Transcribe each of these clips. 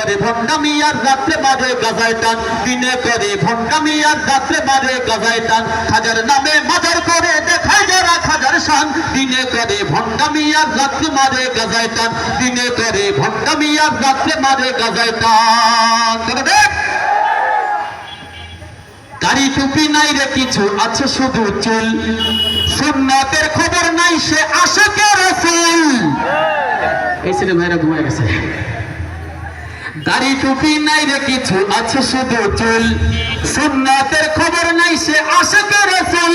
করে ভণ্ডামি আর রাত্রে মারে গাজায় টান, দিনে করে ভণ্ডামি আর রাত্রে মারে গাজায় টান। খাজার নামে মাজার করে দেখায় যারা খাজার শান, দিনে করে ভণ্ডামি আর রাত্রে মারে গাজায় টান, দিনে করে ভণ্ডামি আর রাত্রে মারে গাজায় টান। দাড়ি টুপি নাই রে কিছু আছে শুধু চুল, সুন্নাতের খবর নাই সে আশিকে রাসূল। এই ছেলে ভাইরা ঘুমায় গেছে। দাড়ি টুপি নাই রে কিছু আছে শুধু চুল, সুন্নাতের খবর নাই সে আশিকে রাসূল।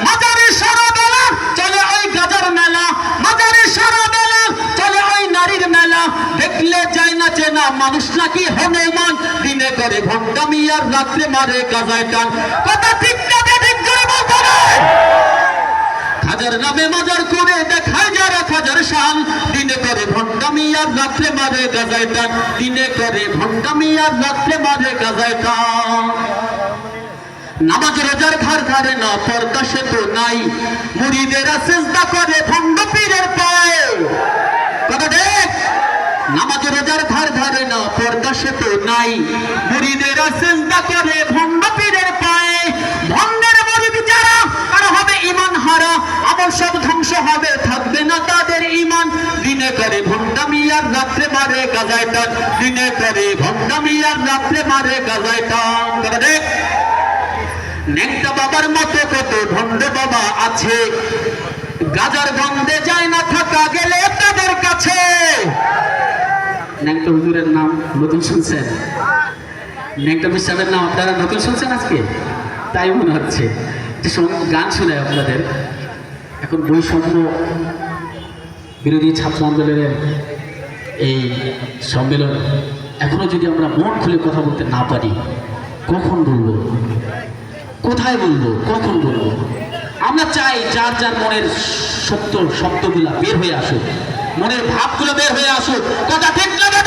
মাজারে সারা বেলা চলে ওই গাজার মেলা, মাজারে সারা বেলা চলে ওই নারীর মেলা। দেখলে যায় না চেনা মানুষ নাকি হনুমান, দিনে করে ভণ্ডামি আর রাত্রে মারে গাজায় টান। কথা ঠিক না ঠিক করে বলতে নাই। খাজার নামে মাজার করে দেখায় যারা খাজার শান, দিনে করে ভণ্ডামি আর রাত্রে মারে গাজায় টান, দিনে করে ভণ্ডামি আর রাত্রে মারে গাজায় টান। নামাজ রোজার ধার ধারে না পর্দা সে তো নাই, মুরিদেরা সিজদা করে ভণ্ড পীরের পায়ে। কথা দেখ, নামাজ রোজার ধার ধারে না পর্দা সে তো নাই, মুরিদেরা সিজদা করে ভণ্ড পীরের পায়ে। ভণ্ডের মুরিদ যারা আর হবে ঈমান হারা, আমল সব ধ্বংস হবে থাকবে না তাদের ঈমান। দিনে করে ভণ্ডামি আর রাত্রে মারে গাজায় টান, দিনে করে ভণ্ডামি আর রাত্রে মারে গাজায় টান। কথা দেখ, নেংটা বাবার মতো কত ভণ্ড বাবা আছে, গাজার গন্ধে যায় না থাকা গেলে তাদের কাছে। নেংটা হুজুরের নাম নতুন শুনছেন? নেংটা বিশ্বাসের নাম আপনারা নতুন শুনছেন আজকে? তাই মনে হচ্ছে যে গান শুনে আপনাদের। এখন বৈষম্য বিরোধী ছাত্র আন্দোলনের এই সম্মেলন, এখনো যদি আমরা মন খুলে কথা বলতে না পারি, কখন বলবো, কোথায় বলবো, কখন বলবো? আমরা চাই যার যার মনের সত্য শব্দগুলা বের হয়ে আসুক, মনের ভাবগুলো বের হয়ে আসুক। কথা ঠিক না?